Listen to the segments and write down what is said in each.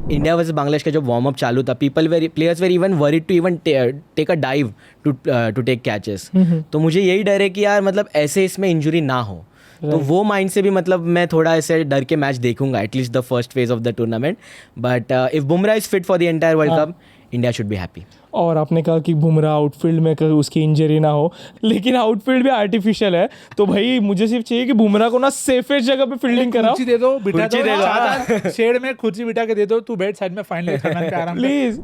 India versus Bangladesh का जब warm up चालू था, players were even worried to even take a dive to take catches. तो मुझे यही डर है कि यार मतलब ऐसे इसमें इंजरी ना हो. तो वो माइंड से भी मतलब मैं थोड़ा ऐसे डर के मैच देखूंगा at least the first phase of the tournament. But if Bumrah is fit for the entire world cup, India should be happy. और आपने कहा कि बुमराह आउटफील्ड में उसकी इंजरी ना हो, लेकिन आउटफील्ड भी आर्टिफिशियल है. तो भाई मुझे सिर्फ चाहिए कि बुमराह को ना सेफेस्ट जगह पे फील्डिंग कराओ. कुर्सी दे दो, बिठा दो, शेड में कुर्सी बिठा के दे दो, तू बैठ साइड में फाइनल पे आराम प्लीज.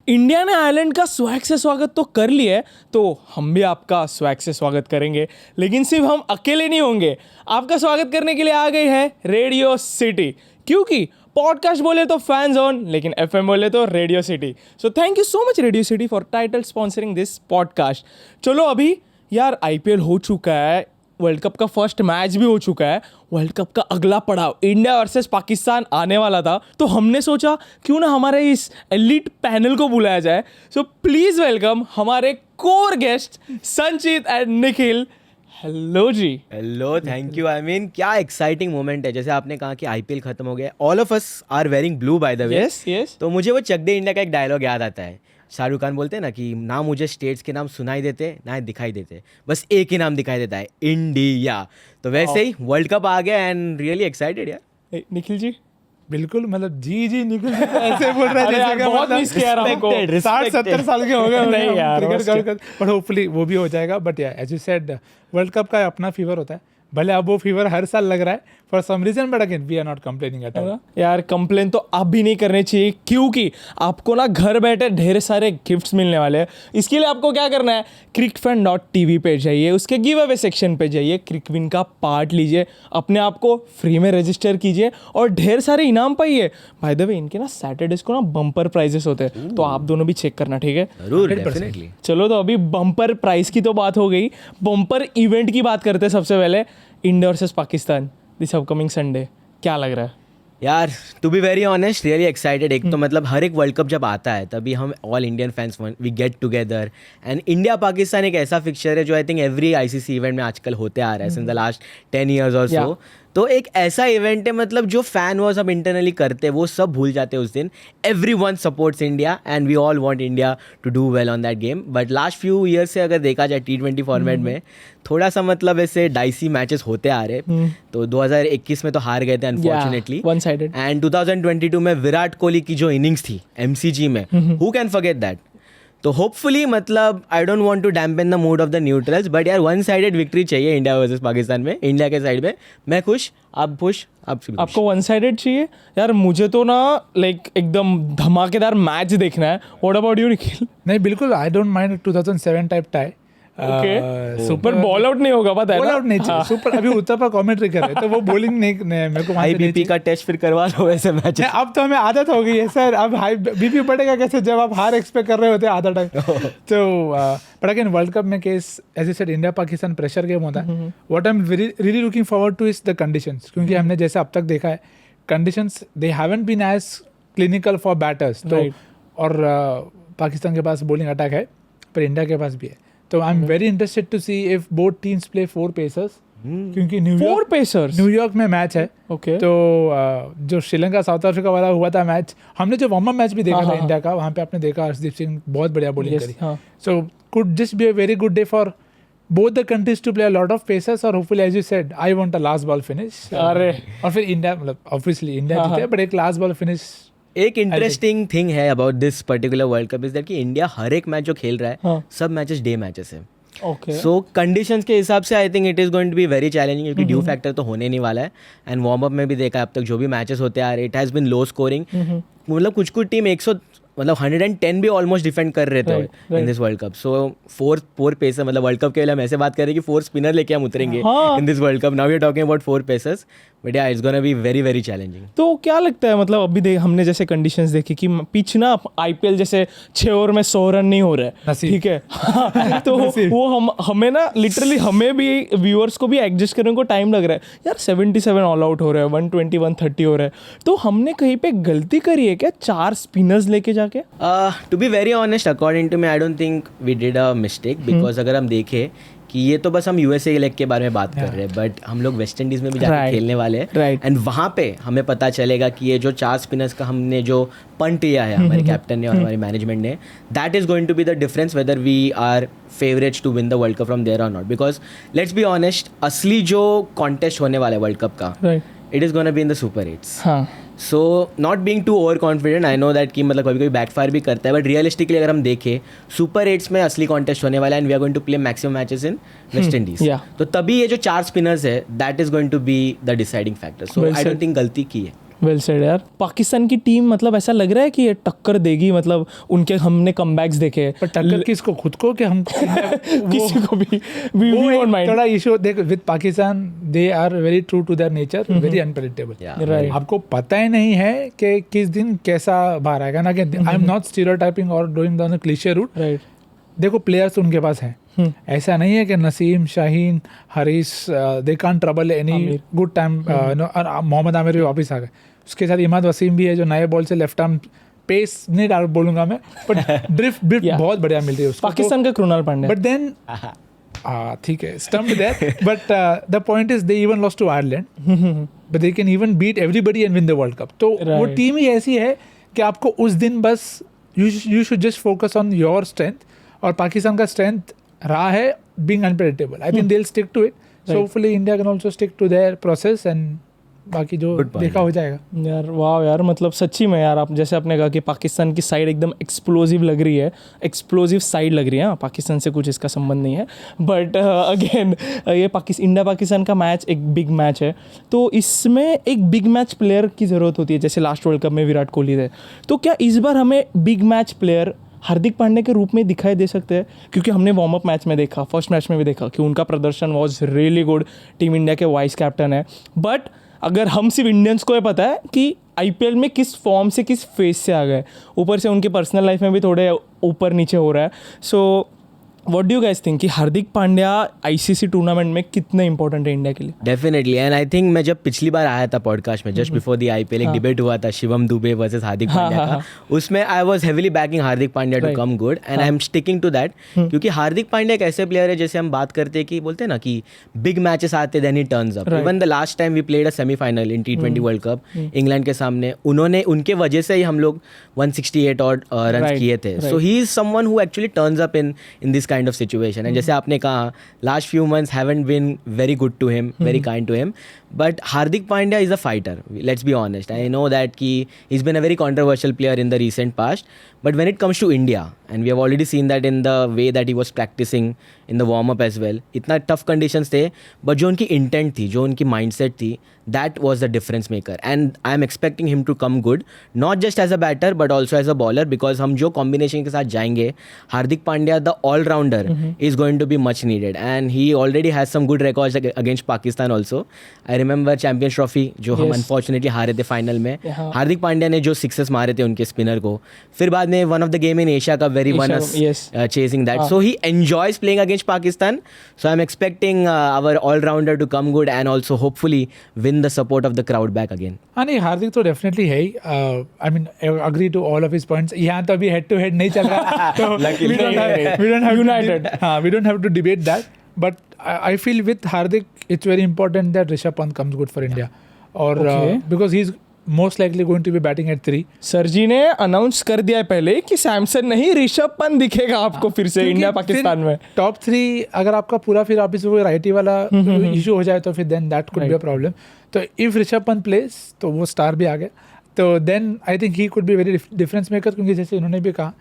इंडिया ने आयरलैंड का स्वैग से स्वागत तो कर लिया है, तो हम भी आपका स्वैग से स्वागत करेंगे. लेकिन सिर्फ हम अकेले नहीं होंगे. आपका स्वागत करने के लिए आ गई है रेडियो सिटी, क्योंकि पॉडकास्ट बोले तो फैन जोन, लेकिन एफएम बोले तो radio city. So thank you so much radio city for title sponsoring this podcast. चलो अभी यार आईपीएल हो चुका है, वर्ल्ड कप का फर्स्ट मैच भी हो चुका है, वर्ल्ड कप का अगला पड़ाव इंडिया वर्सेस पाकिस्तान आने वाला था. तो हमने सोचा क्यों ना हमारे इस एलीट पैनल को बुलाया जाए. सो प्लीज़ वेलकम हमारे core guest Sanchit and Nikhil. Hello ji. Hello, thank you. I mean क्या एक्साइटिंग मोमेंट है. जैसे आपने कहा कि आईपीएल खत्म हो गया, all of us are wearing blue by the way. Yes. तो मुझे वो चक दे इंडिया का एक डायलॉग याद आता है. शाहरुख खान बोलते हैं ना कि ना मुझे स्टेट्स के नाम सुनाई देते ना दिखाई देते, बस एक ही नाम दिखाई देता है, इंडिया. तो वैसे ही वर्ल्ड कप आ गया एंड रियली एक्साइटेड यार. निखिल जी. बिल्कुल, मतलब जी निकल ऐसे बोल रहा है जैसे कि बहुत मिस किया रहा हमको. 60-70 साल के हो गए. नहीं यार, बट होपफुली वो भी हो जाएगा. बट यार as you said, world cup का अपना फीवर होता है. भले अब वो फीवर हर साल लग रहा है for some reason, but again we are not complaining at all. यार कंप्लेन तो आप भी नहीं करने चाहिए, क्योंकि आपको ना घर बैठे ढेर सारे गिफ्ट्स मिलने वाले हैं. इसके लिए आपको क्या करना है, crickfan.tv पे जाइए, उसके गिव अवे सेक्शन पे जाइए, क्रिकविन का पार्ट लीजिए, अपने आप को फ्री में रजिस्टर कीजिए और ढेर सारे इनाम पाइए. बाय द वे इनके ना सैटरडेज को ना बम्पर प्राइजेस होते हैं, तो आप दोनों भी चेक करना, ठीक है. जरूर, डेफिनेटली. चलो तो अभी बम्पर प्राइस की तो बात हो गई, बम्पर इवेंट की बात करते हैं. सबसे पहले India versus Pakistan this upcoming Sunday, क्या लग रहा है यार? To be very honest, really excited. एक तो मतलब हर एक वर्ल्ड कप जब आता है तभी हम all Indian fans we get together, and India Pakistan एक ऐसा फिक्चर है जो I think every ICC event में आजकल होते आ रहा है सिंस द लास्ट 10 years और सो. तो एक ऐसा इवेंट है मतलब जो फैन वॉज हम इंटरनली करते हैं वो सब भूल जाते हैं उस दिन. Everyone supports India and we all want India to do well on that game. But last few years से अगर देखा जाए T20 फॉर्मेट में थोड़ा सा मतलब ऐसे डाइसी मैचेस होते आ रहे. तो 2021 में तो हार गए थे अनफॉर्चुनेटली, वन साइडेड. एंड 2022 में विराट कोहली की जो इनिंग्स थी MCG में, हु कैन फॉरगेट दैट. तो होपफुली मतलब I don't want to dampen the mood of the neutrals, but यार वन साइडेड विक्ट्री चाहिए इंडिया वर्सेस पाकिस्तान में. इंडिया के साइड में मैं खुश, आप खुश, आपको वन साइडेड चाहिए यार. मुझे तो ना लाइक एकदम धमाकेदार मैच देखना है. What about you Nikhil? नहीं बिल्कुल, I don't mind 2007 type tie. Super ball out नहीं होगा, पता है बॉल आउट नहीं चाहिए. सुपर अभी उत्तर पर कमेंट्री कर रहे हैं तो वो बॉलिंग नहीं मेरे को आईबीपी का टेस्ट फिर करवा लो वैसे मैच. अब तो हमें आदत हो गई है सर. अब हाई बीपी बढ़ेगा कैसे जब आप हार एक्सपेक्ट कर रहे होते हैं आधा टाइम. तो बट अगेन वर्ल्ड कप में case as I said India Pakistan pressure game होता है. What I am really looking forward to is the conditions, क्योंकि हमने जैसे अब तक देखा है conditions they haven't been as clinical for batters. तो और पाकिस्तान के पास बॉलिंग अटैक है पर इंडिया के पास भी है. तो I am very interested to see if both teams play 4 pacers, क्योंकि न्यूयॉर्क में मैच है. तो जो श्रीलंका साउथ अफ्रीका वाला हुआ था मैच, हमने जो वार्म अप मैच भी देखा था इंडिया का, वहाँ पे आपने देखा हर्षदीप सिंह बहुत बढ़िया बॉलिंग करी. So could just be a very good day for both the countries to play a lot of pacers, और hopefully as you said I want a last ball finish. अरे और फिर इंडिया मतलब obviously इंडिया जीते, but एक last ball finish. एक interesting thing है about this particular world cup is that कि इंडिया हर एक मैच जो खेल रहा है सब मैचेस डे मैचेस है. सो कंडीशंस के हिसाब से I think it is going to be very challenging, क्योंकि ड्यू फैक्टर तो होने नहीं वाला है. एंड वार्म अप में भी देखा अब तक जो भी मैचेस होते आ रहे, it has been low scoring. मतलब कुछ टीम 110 भी ऑलमोस्ट डिफेंड कर रहे थे इन this world cup. So 4 pacer, मतलब वर्ल्ड कप के लिए हम ऐसे बात कर रहे हैं कि 4 स्पिनर लेके हम उतरेंगे in this world cup. Now we are talking about 4 pacers, but yeah it's gonna be very very challenging. तो क्या लगता है मतलब अभी हमने जैसे कंडीशंस देखी कि पिच ना आईपीएल जैसे 6 ओवर में 100 रन नहीं हो रहा है, ठीक है. तो वो हमें ना लिटरली हमें भी व्यूअर्स को भी एडजस्ट करने को टाइम लग रहा है यार. 77 ऑल आउट हो रहा है, 120 130 हो रहा है. तो हमने कहीं पे गलती करी है क्या 4 स्पिनर्स लेके जाके? To be very honest, according to me I don't think we did a mistake, because अगर हम देखें कि ये तो बस हम यूएसए लेग के बारे में बात कर रहे हैं, बट हम लोग वेस्ट इंडीज़ में भी जाकर Right. खेलने वाले हैं, Right. एंड वहाँ पे हमें पता चलेगा कि ये जो 4 स्पिनर्स का हमने जो पंट लिया है हमारे कैप्टन ने और हमारी मैनेजमेंट ने, that is going to be the difference whether we are favourites to win the world cup from there or not. Because let's be honest, असली जो कॉन्टेस्ट होने वाला है वर्ल्ड कप का, right. It is gonna be in the super 8s. हाँ. So not being too over confident, I know that कि मतलब कभी कभी बैकफायर भी करता है, बट रियलिस्टिकली अगर हम देखें सुपर 8s में असली कॉन्टेस्ट होने वाला है, and we are going to play maximum matches in West Indies. yeah. तो तभी ये जो 4 स्पिनर्स है, that is going to be the deciding factor. So Well I said. Don't think गलती की है. वेल सेड यार. पाकिस्तान की टीम मतलब ऐसा लग रहा है कि ये टक्कर देगी, मतलब उनके हमने कमबैक्स देखे. पर टक्कर किसको, खुद को कि हम किसी को भी we वो won't एक mind. थोड़ा इशू देख with Pakistan, they are very true to their nature, very unpredictable. Yeah. Right. आपको पता ही नहीं है कि किस दिन कैसा बाहर आएगा ना. आई एम नॉट स्टीरियोटाइपिंग और doing the cliche route. Right. देखो प्लेयर्स उनके पास हैं, ऐसा नहीं है कि Naseem, Shaheen, Harish, they can't trouble any Aamir. Good time. और मोहम्मद आमिर भी वापस आ गए. उसके साथ इमाद वसीम भी है जो नए बॉल से लेफ्ट आर्म पेस नहीं डाल बोलूंगा मैं, बट ड्रिफ्ट Yeah. बहुत बढ़िया मिल रही है उसको. पाकिस्तान का कृणाल पांड्या. बट देन ठीक है, stumped there. But the point is they even lost to Ireland, but they can even beat everybody and win the world cup. तो वो Right. टीम ही ऐसी है कि आपको उस दिन बस you should just focus on your strength. और पाकिस्तान का स्ट्रेंथ रहा है being unpredictable. I think they will stick to it. So hopefully India can also stick to their process, and बाकी जो Good point. देखा हो जाएगा. यार वाह यार, मतलब सच्ची में यार, आप जैसे आपने कहा कि पाकिस्तान की साइड एकदम एक्सप्लोजिव लग रही है, एक्सप्लोजिव साइड लग रही है. हाँ, पाकिस्तान से कुछ इसका संबंध नहीं है, बट अगेन ये इंडिया पाकिस्तान का मैच एक बिग मैच है. तो इसमें एक बिग मैच प्लेयर की ज़रूरत होती है, जैसे लास्ट वर्ल्ड कप में विराट कोहली थे. तो क्या इस बार हमें big match player Hardik Pandya के रूप में दिखाई दे सकते हैं? क्योंकि हमने वार्म अप मैच में देखा, फर्स्ट मैच में भी देखा कि उनका प्रदर्शन was really good. Team India के वाइस कैप्टन है. बट अगर हम सिर्फ इंडियंस को ये पता है कि आईपीएल में किस फॉर्म से, किस फेज से आ गए, ऊपर से उनकी पर्सनल लाइफ में भी थोड़े ऊपर नीचे हो रहा है. So what do you guys think कि हार्दिक पांड्या आईसीसी टूर्नामेंट में कितने इंपॉर्टेंट है इंडिया के लिए? डेफिनेटली. एंड आई थिंक मैं जब पिछली बार आया था पॉडकास्ट में, जस्ट बिफोर द आईपीएल, एक डिबेट हुआ था शिवम दुबे वर्सेस हार्दिक पांड्या का. उसमें I was heavily backing Hardik Pandya to come good, and I am sticking to that. क्योंकि हार्दिक पांड्या एक ऐसे प्लेयर है, जैसे हम बात करते हैं कि बोलते हैं ना कि बिग मैचेस आते then he turns up. Even the last time we played a semifinal in T20 world cup England के सामने, उनके वजह से ही हम लोग 168 और रन किए थे. So he is someone who actually turns up in this kind of situation. जैसे आपने कहा, last few months haven't been very good to him, very kind to him, but Hardik Pandya is a fighter. Let's be honest. I know that कि he is been a very controversial player in the recent past, but when it comes to India, and we have already seen that in the way that he was practicing in the warm up as well. इतना tough conditions थे, but जो उनकी intent थी, जो उनकी mindset थी, that was the difference maker. And I am expecting him to come good, not just as a batter but also as a bowler, because हम जो कॉम्बिनेशन के साथ जाएंगे, Hardik Pandya the allrounder is going to be much needed, and he already has some good records against Pakistan also. I remember champions trophy जो हम unfortunately हारे थे final में, हार्दिक पांड्या ने जो सिक्सेस मारे थे उनके स्पिनर को, फिर बाद में one of the game in Asia cup very won us chasing that. So he enjoys playing against Pakistan. So I am expecting our allrounder to come good and also hopefully win the support of the crowd back again. हाँ नहीं, हार्दिक तो definitely है ही. I mean agree to all of his points. यहाँ तो अभी head to head नहीं चल रहा, तो we don't have to debate that. But I feel with Hardik, it's very important that Rishabh Pant comes good for India, or because he's most likely going to be batting at 3. Sir जी ने announce कर दिया है पहले कि सैमसन नहीं, ऋषभ पंत दिखेगा आपको फिर से इंडिया पाकिस्तान में. टॉप 3 अगर आपका पूरा फिर आप इसको राइटी वाला इशू हो जाए तो फिर then that could be a problem. तो इफ ऋषभ पंत प्लेस तो वो स्टार भी आ गया, तो then I think he could be very difference maker. क्योंकि जैसे इन्होंने भी कहा,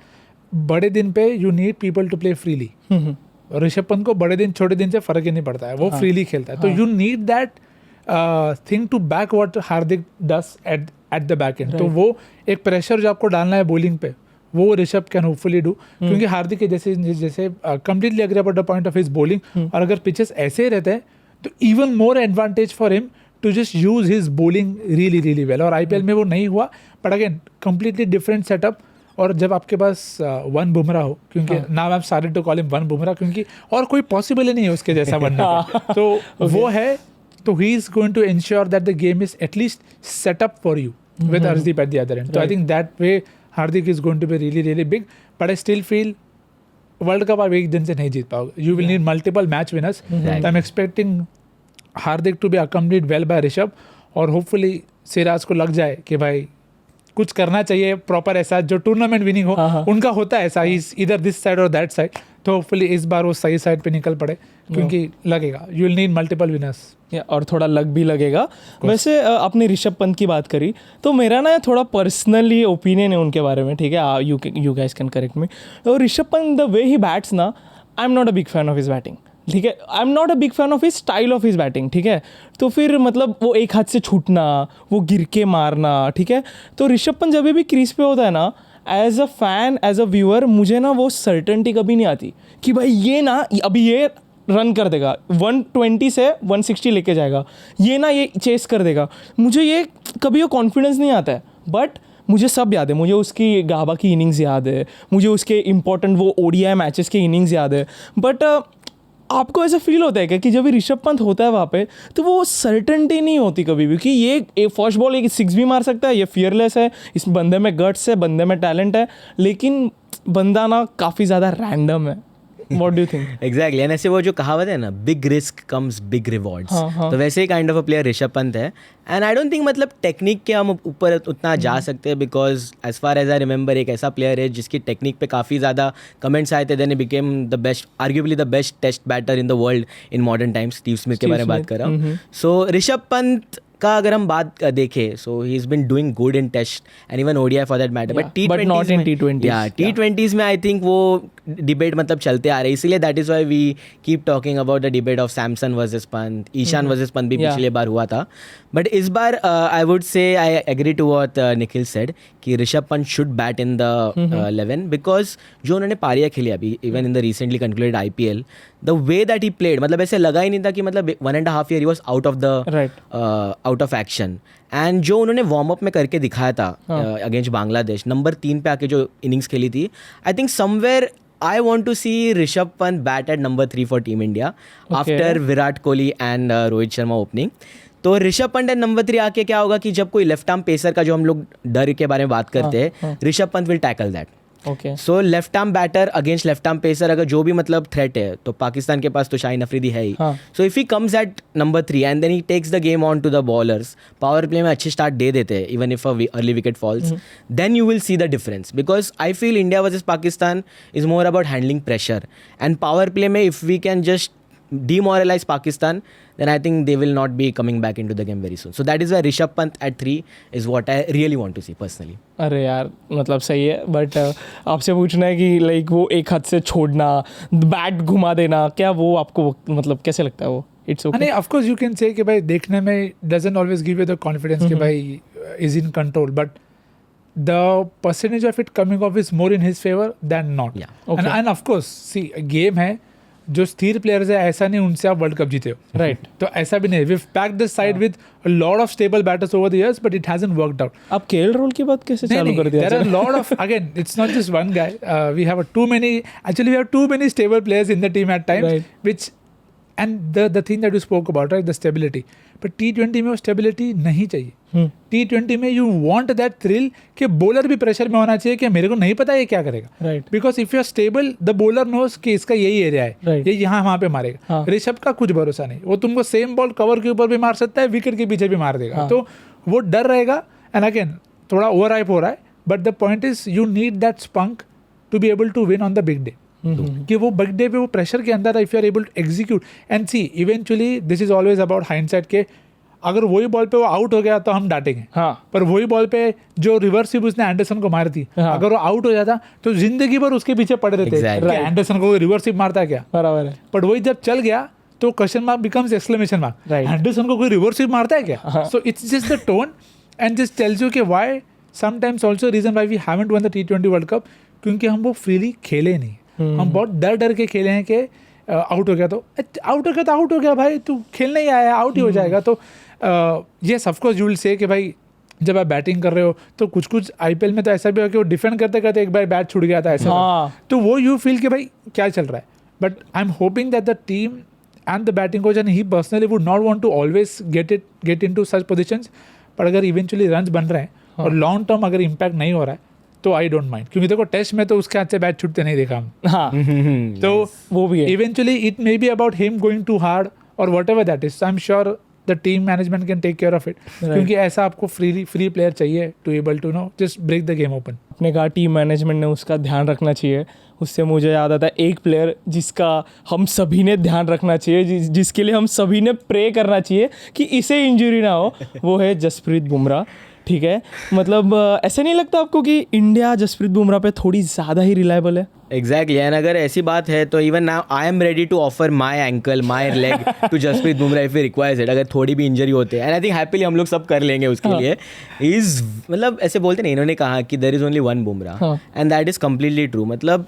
बड़े दिन पे you need people to play freely. और ऋषभ पंत को बड़े दिन छोटे दिन से फर्क ही नहीं पड़ता है, वो फ्रीली खेलता है. तो you need that thing to back what Hardik does at the back end. तो वो एक प्रेशर जो आपको डालना है बॉलिंग पे, वो ऋषभ कैन होपफुली डू. क्योंकि हार्दिक के जैसे completely agree about the point of his bowling. और अगर पिचेस ऐसे ही रहते हैं तो even more advantage for him to just use his bowling really really well. और आईपीएल में वो नहीं हुआ, but again completely different setup. और जब आपके पास वन बुमराह हो, क्योंकि now I am started to call him one Bumrah, क्योंकि और कोई पॉसिबल ही नहीं है उसके जैसा बनना. तो वो है, तो he is going to ensure that the game is at least set up for you with Arshdeep at the other end. तो I think that way Hardik is going to be really really big. But I still feel world cup आप एक दिन से नहीं जीत पाओगे. You will need multiple match winners. So I'm expecting Hardik to be accompanied well by Rishabh, और hopefully Siraj को लग जाए कि भाई कुछ करना चाहिए प्रॉपर ऐसा जो टूर्नामेंट विनिंग हो. उनका होता है ऐसा, इधर दिस साइड और दैट साइड. तो होपफुली इस बार वो सही साइड पे निकल पड़े, क्योंकि लगेगा you will need multiple winners. और थोड़ा लक भी लगेगा. वैसे आपने ऋषभ पंत की बात करी, तो मेरा ना थोड़ा पर्सनली ओपिनियन है उनके बारे में, ठीक है, you guys can correct me. तो Rishabh Pant the way he bats ना, I am not a big fan of his batting, ठीक है. I am not a big fan of his style of his batting, ठीक है. तो फिर मतलब वो एक हाथ से छूटना, वो गिर के मारना, ठीक है. तो ऋषभ पंत जब भी क्रीज पे होता है ना, as a fan, as a viewer, मुझे ना वो सर्टेनिटी कभी नहीं आती कि भाई ये ना अभी ये रन कर देगा, 120 से 160 लेके जाएगा, ये ना ये चेस कर देगा. मुझे ये कभी वो कॉन्फिडेंस नहीं आता है. बट मुझे सब याद है, मुझे उसकी गाबा की इनिंग्स याद है, मुझे उसके इंपॉर्टेंट वो ODI मैचेस के इनिंग्स याद है. बट आपको ऐसा फील होता है क्या कि जब भी ऋषभ पंत होता है वहाँ पे, तो वो सर्टेनिटी नहीं होती कभी भी कि ये फर्स्ट बॉल एक 6 भी मार सकता है, ये फियरलेस है, इस बंदे में गट्स है, बंदे में टैलेंट है, लेकिन बंदा ना काफ़ी ज़्यादा रैंडम है. What do you think? Exactly. And ऐसे वो जो कहावत है ना, big risk comes big rewards, तो वैसे ही kind of a player Rishabh Pant है. एंड आई डोंट थिंक मतलब टेक्निक के हम ऊपर उतना जा सकते हैं, because as far as I remember एक ऐसा प्लेयर है जिसकी टेक्निक पे काफ़ी ज़्यादा कमेंट्स आए थे. Then he became the best, arguably the best test batter in the world in modern times. Steve Smith के बारे में बात कर रहा हूँ. सो ऋषभ पंत का अगर हम बात देखें, so he is been doing good in test and even ODI for that matter. But T20s में आई थिंक वो डिबेट मतलब चलते आ रहे हैं, इसीलिए that is why we keep talking about the debate of Samson versus Pant, Ishan versus Pant भी पिछले बार हुआ था. बट इस बार I would say I agree to what Nikhil said कि Rishabh Pant should bat in the 11, because जो उन्होंने पारियाँ खेली अभी, even in the recently concluded IPL, the way that he played, मतलब ऐसे लगा ही नहीं था कि मतलब 1.5 year he was out of action. And जो उन्होंने वार्म अप में करके दिखाया था अगेंस्ट बांग्लादेश, नंबर 3 पे आके जो इनिंग्स खेली थी, I think somewhere I want to see Rishabh Pant bat at number 3 for Team India after Virat Kohli and Rohit Sharma opening. तो ऋषभ पंत एट नंबर 3 आके क्या होगा कि जब कोई लेफ्ट आर्म पेसर का जो हम लोग डर के बारे में बात करते हैं, Rishabh Pant will tackle that. Okay. So left arm batter against left arm pacer, अगर जो भी मतलब थ्रेट है, तो पाकिस्तान के पास तो शाहीन अफरीदी है ही. So if he comes at number 3 and then he takes the game on to the bowlers, power play में अच्छी स्टार्ट दे देते हैं, even if early wicket falls, then you will see the difference. Because I feel India versus Pakistan is more about handling pressure, and power play में if we can just demoralize Pakistan, then I think they will not be coming back into the game very soon. So that is why Rishabh Pant at 3 is what I really want to see personally. अरे यार मतलब सही है, but आपसे पूछना है कि like वो एक हाथ से छोड़ना, बैट घुमा देना, क्या वो आपको मतलब कैसे लगता है वो? It's okay. नहीं, of course you can say कि भाई देखने में doesn't always give you the confidence कि भाई is in control, but the percentage of it coming off is more in his favor than not. Yeah. Okay. And of course see, game है, जो स्थिर players है, ऐसा नहीं उनसे आप वर्ल्ड कप जीते हो, राइट. तो ऐसा भी नहीं. we've packed this side with a lot of stable batters over the years, but it hasn't worked out. आप केएल राहुल की बात कैसे चालू कर दिया? There are a lot of, again, it's not just one guy. We have we have too many stable players in the team at times, Right. which, and the thing that you spoke about, right, the stability. But T20 में वो stability नहीं चाहिए. T20 में you want that thrill कि bowler भी pressure में होना चाहिए कि मेरे को नहीं पता ये क्या करेगा. Right. Because if you are stable, the bowler knows कि इसका यही एरिया है, Right. ये यहाँ वहाँ पे मारेगा. हाँ. ऋषभ का कुछ भरोसा नहीं, वो तुमको सेम बॉल कवर के ऊपर भी मार सकता है, विकेट के पीछे भी मार देगा. हाँ. तो वो डर रहेगा. एंड अगेन थोड़ा ओवर हाइप हो रहा है, but the point is you need that spunk to be able to win on the big day. कि वो बिग डे पे वो प्रेशर के अंदर if you are able to execute and see, eventually this is always about hindsight के अगर वही ball पे वो आउट हो गया तो हम डांटेंगे. हाँ. पर वही बॉल पे जो रिवर्स स्वीप उसने एंडरसन को मारी थी, हाँ. अगर वो आउट हो जाता तो जिंदगी भर उसके पीछे पड़े रहते. Exactly. कि एंडरसन को रिवर्स स्वीप मारता है क्या, बराबर है. बट वही जब चल गया तो question mark becomes exclamation mark. Right. Anderson को कोई रिवर्स स्वीप मारता है क्या? So it's just the tone and just tells you कि why sometimes also reason why we haven't won the T20 world cup, क्योंकि हम वो फ्रीली खेले नहीं. हम बहुत डर के खेले हैं कि आउट हो गया तो आउट हो गया भाई, तू खेलने ही आया, आउट ही हो जाएगा. तो yes of course you will say कि भाई जब आप बैटिंग कर रहे हो तो कुछ IPL में तो ऐसा भी हो कि वो डिफेंड करते करते एक बार बैट छूट गया था ऐसा. हाँ. तो वो यू फील कि भाई क्या चल रहा है. But I am hoping that the team and the batting coach and he personally would not want to always get into such positions. पर अगर इवेंचुअली रन्स बन रहे हैं और लॉन्ग टर्म अगर इम्पैक्ट नहीं हो रहा है तो आई डोंट माइंड, क्योंकि देखो टेस्ट में तो उसके हाथ से बैट छूटते नहीं देखा हम, हाँ तो वो भी है। Eventually it may be about him going to hard or whatever that is, I am sure the team management can take care of it, क्योंकि ऐसा आपको फ्री प्लेयर चाहिए to able to no just break the game open. अपने कहा team management ने उसका ध्यान रखना चाहिए। उससे मुझे याद आता है एक प्लेयर जिसका हम सभी ने ध्यान रखना चाहिए, जिसके लिए हम सभी ने प्रे करना चाहिए कि इसे इंजरी ना हो, वो है जसप्रीत बुमराह। ठीक है, मतलब ऐसा नहीं लगता आपको कि इंडिया जसप्रीत बुमराह पे थोड़ी ज़्यादा ही रिलायबल है? एग्जैक्टली, एंड अगर ऐसी बात है तो even now I am ready to offer my ankle, my leg to Jasprit Bumrah if he requires it. अगर थोड़ी भी इंजरी होते हैं, एंड आई थिंक हैप्पीली हम लोग सब कर लेंगे उसके लिए। इज मतलब ऐसे बोलते नहीं, इन्होंने कहा कि there is only one Bumrah, and that is completely true. मतलब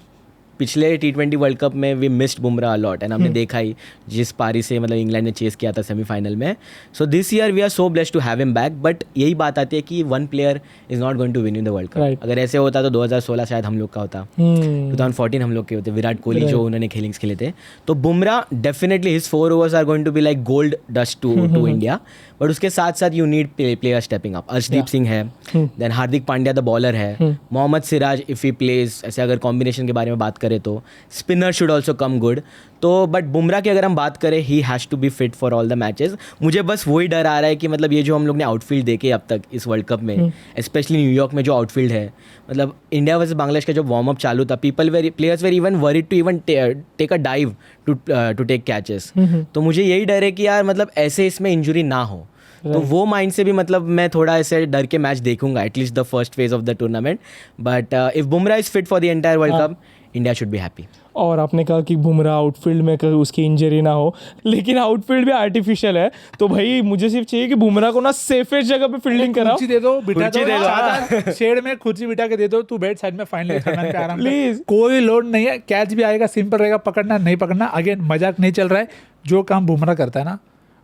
पिछले T20 वर्ल्ड कप में we missed Bumrah a lot, and हमने देखा ही जिस पारी से मतलब इंग्लैंड ने चेस किया था सेमीफाइनल में। So this year we are so blessed to have him back, but यही बात आती है कि one player is not going to win in the world cup. अगर ऐसे होता तो 2016 शायद हम लोग का होता, 2014 हम लोग के होते, विराट कोहली जो उन्होंने इनिंग्स खेले थे। तो Bumrah definitely his 4 overs are going to be like gold dust to India, but उसके साथ साथ you need player stepping up. Arshdeep Singh है, then Hardik Pandya the bowler है, Mohammed Siraj if he plays, ऐसे अगर कॉम्बिनेशन के बारे में बात करें तो spinner should also come good. तो बट बुमराह की अगर हम बात करें, he has to be fit for all the matches. मुझे बस वही डर आ रहा है कि मतलब ये जो हम लोग ने आउटफील्ड देखे अब तक इस वर्ल्ड कप में, स्पेशली न्यूयॉर्क में जो आउटफील्ड है, मतलब इंडिया वर्सेस बांग्लादेश का जो वार्म अप चालू था, players were even worried to even take a dive to take catches. तो मुझे यही डर है कि यार मतलब ऐसे इसमें इंजुरी ना हो। तो वो माइंड से भी मतलब मैं थोड़ा ऐसे डर के मैच देखूंगा at least the first phase of the tournament. But if Bumrah is fit for the entire world cup, India should be happy. और आपने कहा कि बुमराह आउटफील्ड में कहीं उसकी इंजरी ना हो, लेकिन आउटफील्ड भी आर्टिफिशियल है। तो भाई मुझे सिर्फ चाहिए कि बुमराह को ना सेफेस्ट जगह पे फील्डिंग कराओ। कुर्सी दे दो, बिठा कुर्सी दे दो, शेड में कुर्सी बिठा के दे दो, तू बैठ साइड में फाइनल पे आराम से। Please। कोई लोड नहीं है, कैच भी आएगा, सिंपल रहेगा, पकड़ना नहीं पकड़ना, अगेन मजाक नहीं चल रहा है। जो काम बुमराह करता है ना,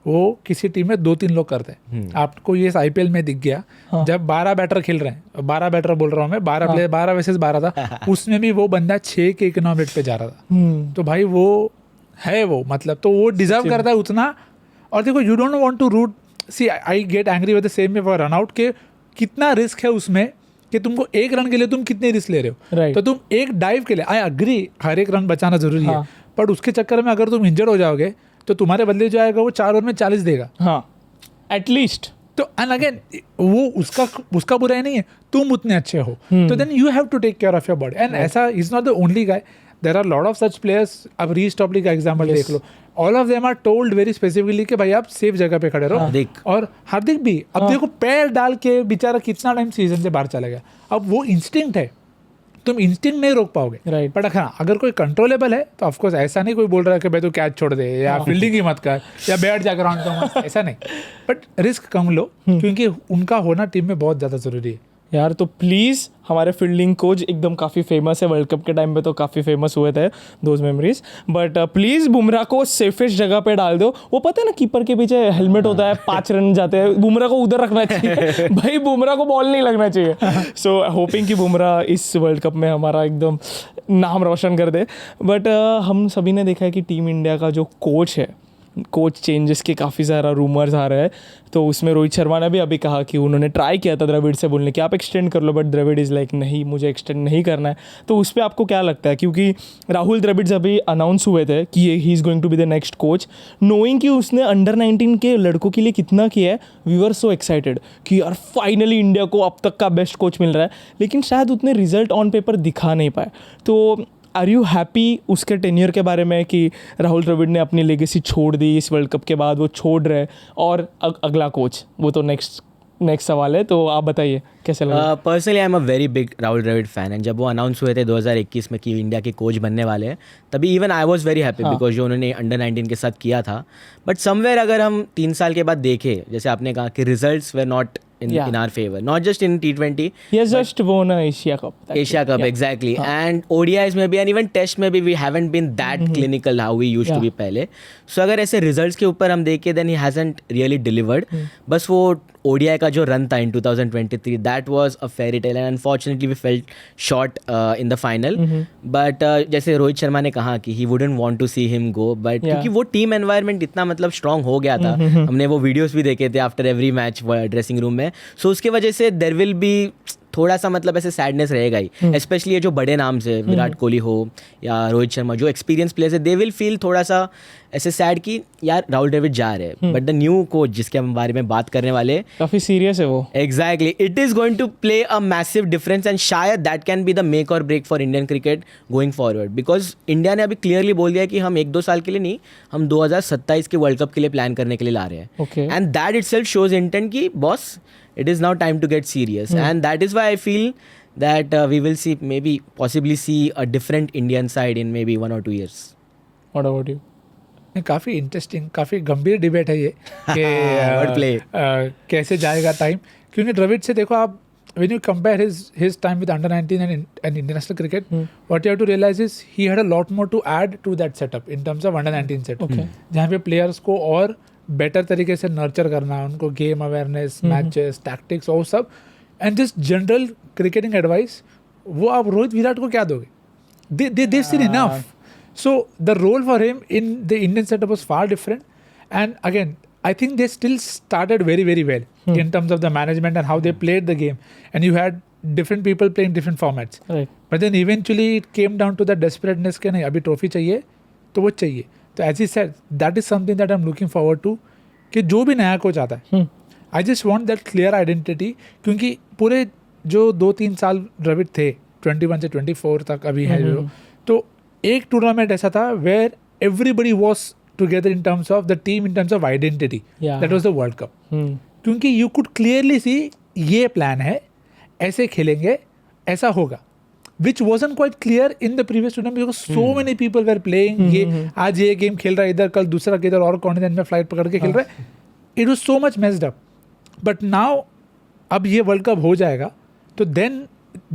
वो किसी टीम में 2-3 लोग करते हैं। आपको ये IPL में दिख गया, जब 12 बैटर खेल रहे हैं, 12 बैटर बोल रहा हूँ मैं, 12 प्लेयर, 12 वर्सेस 12 था, उसमें भी वो बंदा 6 के इकोनॉमी रेट पे जा रहा था। तो भाई वो है, वो मतलब तो वो डिजर्व करता है उतना। और देखो, you don't want to root, see I get angry with the same way for run out, के कितना रिस्क है उसमें, कि तुमको 1 रन के लिए तुम कितने रिस्क ले रहे हो। तो तुम एक डाइव के लिए, आई अग्री हर एक रन बचाना जरूरी है, बट उसके चक्कर में अगर तुम इंजर्ड हो जाओगे तो तुम्हारे बदले जो आएगा वो 4 ओवर में 40 देगा, हाँ एटलीस्ट। तो एंड अगेन वो उसका बुराई नहीं है, तुम उतने अच्छे हो, तो then you have to take care of your body. And ऐसा is not the only guy, there are lot of such players. अब रीच टॉपली का एग्जांपल देख लो, all of them are told very specifically कि भाई आप safe जगह पे खड़े रहो। और हार्दिक भी, अब देखो पैर डाल के बेचारा कितना टाइम सीजन से बाहर चला गया। अब वो इंस्टिंक्ट है, तुम इंस्टिंक्ट नहीं रोक पाओगे, राइट। बट हाँ, अगर कोई कंट्रोलेबल है तो ऑफकोर्स ऐसा नहीं कोई बोल रहा है कि भाई तू कैच छोड़ दे या फील्डिंग ही मत कर या बैठ जा ग्राउंड पे मत, ऐसा नहीं। बट रिस्क कम लो, क्योंकि उनका होना टीम में बहुत ज़्यादा ज़रूरी है यार। तो प्लीज़, हमारे फील्डिंग कोच एकदम काफ़ी फेमस है, वर्ल्ड कप के टाइम पे तो काफ़ी फेमस हुए थे those memories. But please Bumrah को सेफेस्ट जगह पे डाल दो। वो पता है ना, कीपर के पीछे हेलमेट होता है, 5 रन जाते हैं, बुमराह को उधर रखना चाहिए भाई, बुमराह को बॉल नहीं लगना चाहिए। सो होपिंग कि बुमराह इस वर्ल्ड कप में हमारा एकदम नाम रोशन कर दे। बट हम सभी ने देखा है कि टीम इंडिया का जो कोच है, कोच चेंजेस के काफ़ी सारा रूमर्स आ रहे हैं। तो उसमें रोहित शर्मा ने भी अभी कहा कि उन्होंने ट्राई किया था द्रविड़ से बोलने कि आप एक्सटेंड कर लो, बट द्रविड़ इज़ लाइक नहीं, मुझे एक्सटेंड नहीं करना है। तो उस पर आपको क्या लगता है, क्योंकि राहुल द्रविड़ अभी अनाउंस हुए थे कि he is going to be the next coach, knowing कि उसने अंडर 19 के लड़कों के लिए कितना किया है। वी वर सो एक्साइटेड कि यार फाइनली इंडिया को अब तक का बेस्ट कोच मिल रहा है, लेकिन शायद उतने रिजल्ट ऑन पेपर दिखा नहीं पाए। तो आर यू हैप्पी उसके टेन्योर के बारे में कि राहुल द्रविड़ ने अपनी लेगेसी छोड़ दी इस वर्ल्ड कप के बाद, वो छोड़ रहे, और अगला कोच वो तो नेक्स्ट सवाल है। तो आप बताइए कैसे लगा? Personally I am a very big Rahul Dravid fan, and जब वो अनाउंस हुए थे 2021 में कि इंडिया के कोच बनने वाले हैं, तभी even I was very happy because जो उन्होंने अंडर 19 के साथ किया था। बट समवेयर अगर हम 3 साल के बाद देखें, जैसे आपने कहा कि results way not in our favor, not just in T20. He has just won a Asia Cup. Exactly. And ODIs maybe, and even Test maybe we haven't been that clinical how we used to be पहले. So अगर ऐसे results के ऊपर हम देखें, then he hasn't really delivered. बस वो ODI का जो रन था in 2023, that was a fairy tale, and unfortunately we fell short in the final. But जैसे रोहित शर्मा ने कहा कि he wouldn't want to see him go, but क्योंकि वो team environment इतना मतलब strong हो गया था, हमने वो videos भी देखे थे after every match dressing room में, so उसके वजह से there will be थोड़ा सा मतलब ऐसे सैडनेस रहेगा ही, स्पेशली ये जो बड़े नाम से विराट कोहली हो या रोहित शर्मा, जो एक्सपीरियंस प्लेयर्स है, दे विल फील थोड़ा सा ऐसे सैड कि यार राहुल द्रविड़ जा रहे हैं, बट द न्यू कोच जिसके हम बारे में बात करने वाले, काफी सीरियस है वो। Exactly, it is going to play a massive difference and शायद that can be the make or break for Indian cricket going forward, because India ने अभी क्लियरली बोल दिया कि हम 1-2 साल के लिए नहीं, हम 2027 के वर्ल्ड कप के लिए प्लान करने के लिए ला रहे हैं, Okay. And that itself shows intent कि boss it is now time to get serious, and that is why I feel that we will see, maybe possibly see a different Indian side in maybe 1 or 2 years. What about you? काफ़ी interesting, काफ़ी गंभीर debate है ये कि Wordplay. कैसे जाएगा time, क्योंकि द्रविड़ से देखो आप, when you compare his time with under 19 and international cricket, what you have to realize is he had a lot more to add to that setup in terms of under 19 setup, Okay. जहाँ पे players को और better तरीके से nurture करना, उनको game awareness, matches, tactics और सब, and just general cricketing advice, वो आप रोहित विराट को क्या दोगे? They've seen enough. So the role for him in the Indian setup was far different, and again I think they still started very very well in terms of the management and how they played the game, and you had different people playing different formats, Right. but then eventually it came down to the desperateness के नहीं, अभी trophy चाहिए तो वो चाहिए। तो as he said, that is something that I am looking forward to, कि जो भी नया कोच आता है, I just want that clear identity, क्योंकि पूरे जो 2-3 साल द्रविड़ थे 21 से 24 तक अभी है जो, तो एक टूर्नामेंट ऐसा था where everybody was together in terms of the team, in terms of identity, Yeah. That was the world cup, क्योंकि यू कुड क्लियरली सी ये प्लान है, ऐसे खेलेंगे, ऐसा होगा, which wasn't quite clear in the previous tournament because so many people were playing, ये आज ये गेम खेल रहा है इधर, कल दूसरा किधर और कॉन्टिनेंट में फ्लाइट पकड़ के खेल रहा है, it was so much messed up, but now अब ये वर्ल्ड कप हो जाएगा तो then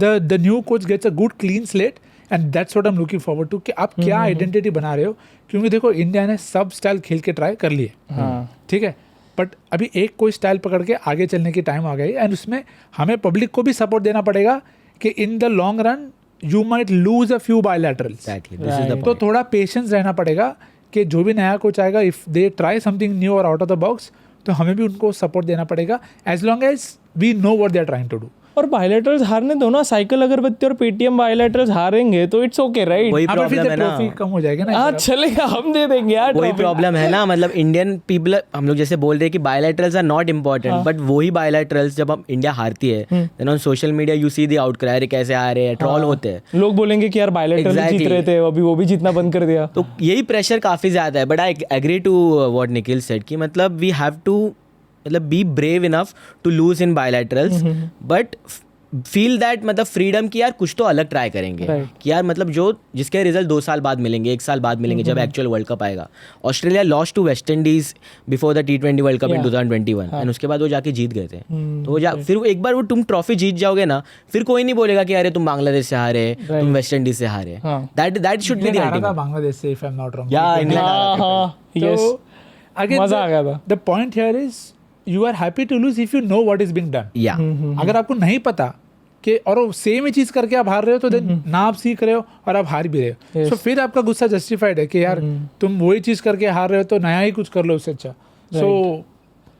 the new coach gets a good clean slate, and that's what I'm looking forward to, कि आप क्या आइडेंटिटी बना रहे हो, क्योंकि देखो इंडिया ने सब स्टाइल खेल के ट्राई कर लिए, ठीक है, बट अभी एक कोई स्टाइल पकड़ के आगे चलने की टाइम आ गई, एंड उसमें हमें पब्लिक को भी सपोर्ट देना पड़ेगा कि in the long run you might lose a few bilaterals, Exactly, this is the Right. तो point. थोड़ा पेशेंस रहना पड़ेगा कि जो भी नया कोच आएगा, if they try something new और आउट ऑफ द बॉक्स, तो हमें भी उनको सपोर्ट देना पड़ेगा, as long as we know what they are trying to do. और बायलैटरल्स हारने दो ना, साइकिल अगरबत्ती और पेटीएम बायलैटरल्स हारेंगे तो इट्स ओके, राइट? वही हाँ, पर फिर प्रॉब्लम है ना, ट्रॉफी कम हो जाएगी ना, हाँ चलेगा, हम दे देंगे यार वही trophy। प्रॉब्लम है ना, मतलब इंडियन पीपल, हम लोग जैसे बोल रहे हैं कि bilaterals are not important, but वही बायलैटरल्स जब हम इंडिया हारती है, then on social media you see the outcry, अरे कैसे आ रहे हैं, ट्रॉल होते हैं, लोग बोलेंगे कि यार बायलैटरल Exactly. जीत रहे थे, अभी वो भी जीतना बंद कर दिया। तो यही प्रेशर काफ़ी ज़्यादा है, but I agree to what Nikhil said कि मतलब वी हैव टू, मतलब be brave enough to lose in bilaterals, but feel that, मतलब फ्रीडम की यार कुछ तो अलग ट्राई करेंगे, Right. कि यार मतलब जो जिसके रिजल्ट 2 साल बाद मिलेंगे, 1 साल बाद मिलेंगे, जब एक्चुअल वर्ल्ड कप आएगा। Australia lost to West Indies before the T20 world cup in 2021, and उसके बाद वो जाके जीत गए थे, तो वो फिर एक बार वो तुम ट्रॉफी जीत जाओगे ना, फिर कोई नहीं बोलेगा कि अरे तुम बांग्लादेश से हारे, तुम वेस्ट इंडीज से हारे, हाँ। That should be the ultimate. Bangladesh से, if I am not wrong, या इंग्लैंड हाँ, yes, तो अगेन मजा आ गया था। The point here is you are happy to lose if you know what is being done. या अगर आपको नहीं पता कि और वो सेम ही चीज करके आप हार रहे हो, तो देन ना आप सीख रहे हो और आप हार भी रहे हो, Yes. सो फिर आपका गुस्सा जस्टिफाइड है कि यार तुम वही चीज करके हार रहे हो, तो नया ही कुछ कर लो उससे अच्छा। So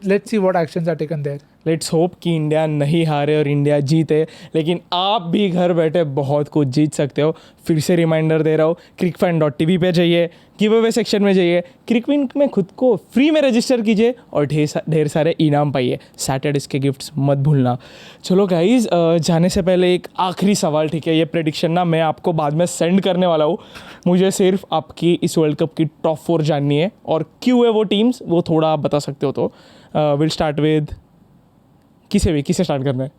let's see what actions are taken there. Let's hope कि इंडिया नहीं हारे और इंडिया जीते, लेकिन आप भी घर बैठे बहुत कुछ जीत सकते हो। फिर से रिमाइंडर दे रहा हूँ, crickfan.tv पे जाइए, गिव अवे सेक्शन में जाइए, क्रिकविन में खुद को फ्री में रजिस्टर कीजिए और ढेर सारे इनाम पाइए। सैटरडेज के गिफ्ट्स मत भूलना। चलो गाइज, जाने से पहले एक आखिरी सवाल, ठीक है? ये प्रेडिक्शन ना मैं आपको बाद में सेंड करने वाला हूँ। मुझे सिर्फ आपकी इस वर्ल्ड कप की टॉप 4 जाननी है, और क्यों है वो टीम्स, वो थोड़ा आप बता सकते हो तो। विल स्टार्ट विद किसे स्टार्ट करना है?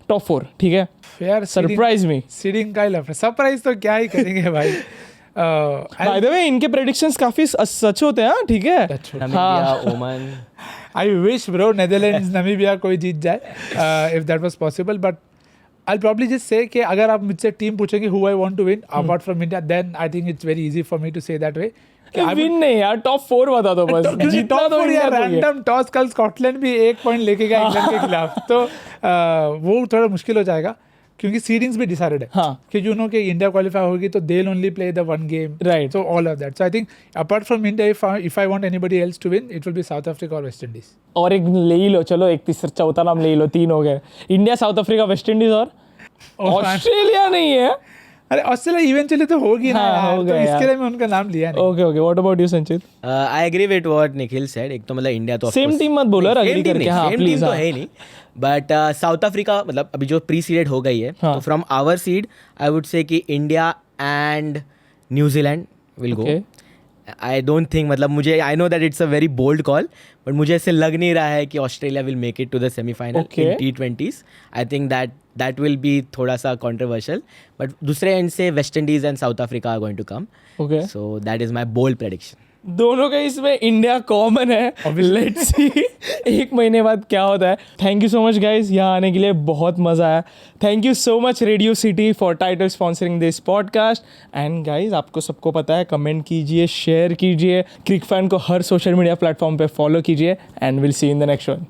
टॉप 4, ठीक है? यार सरप्राइज मी। सीडिंग का ही लफड़ा, सरप्राइज तो क्या ही करेंगे भाई। बाय द वे, इनके प्रेडिक्शंस काफी सच होते हैं, हाँ, ठीक है? Namibia, Oman, I wish bro Netherlands Namibia कोई जीत जाए, if that was possible, but I probably just say कि अगर आप मुझसे टीम पूछेंगे who I want to win apart from India, then I think it's very easy for me to say that way. Win नहीं यार, top 4 बता दो बस। जीतना तो इंडिया को ही है। रैंडम टॉस, कल स्कॉटलैंड भी 1 पॉइंट लेके गया इंग्लैंड के खिलाफ, तो वो थोड़ा मुश्किल हो जाएगा। क्योंकि सीडिंग्स भी डिसाइडेड है हाँ कि यू नो कि इंडिया क्वालिफाई होगी तो they only play the one game, Right. So all of that. So I think apart from India if I want anybody else to win it will be South Africa और West Indies. और एक ले ही लो, चलो एक तीसरा चौथा नाम ले ही लो, 3 हो गए. India, south Africa, waste Indies और ऑस्ट्रेलिया नहीं है. अरे ऑस्ट्रेलिया इवेंचुअली तो होगी ना हाँ, यार, हो तो गया इसके यार. लिए मैं उनका नाम लिया नहीं. Okay what about you Sanchit? I agree with what Nikhil said. एक तो मतलब इंडिया तो Same team मत बोलो यार, agree करके, हाँ, सेम please, टीम तो हाँ. है नहीं. बट साउथ अफ्रीका मतलब अभी जो प्री सीडेड हो गई है, हाँ. तो from our seed I would से कि India and New Zealand will go. Okay. I don't think, मतलब मुझे, आई know that it's a very bold call, but मुझे ऐसे लग नहीं रहा है कि Australia will make it to the semifinal Okay. In T20s. I think that will be थोड़ा सा कॉन्ट्रोवर्शियल. बट दूसरे एंड से West Indies and south Africa are going to come. Okay, so that is my bold prediction. दोनों का इसमें India common है. Let's see 1 महीने बाद क्या होता है. Thank you so much guys, यहाँ आने के लिए बहुत मज़ा आया. Thank you so much radio city for title sponsoring this podcast. And guys आपको सबको पता है, कमेंट कीजिए, शेयर कीजिए, क्रिक फैन को हर सोशल मीडिया प्लेटफॉर्म पे फॉलो कीजिए. And will see in the next one.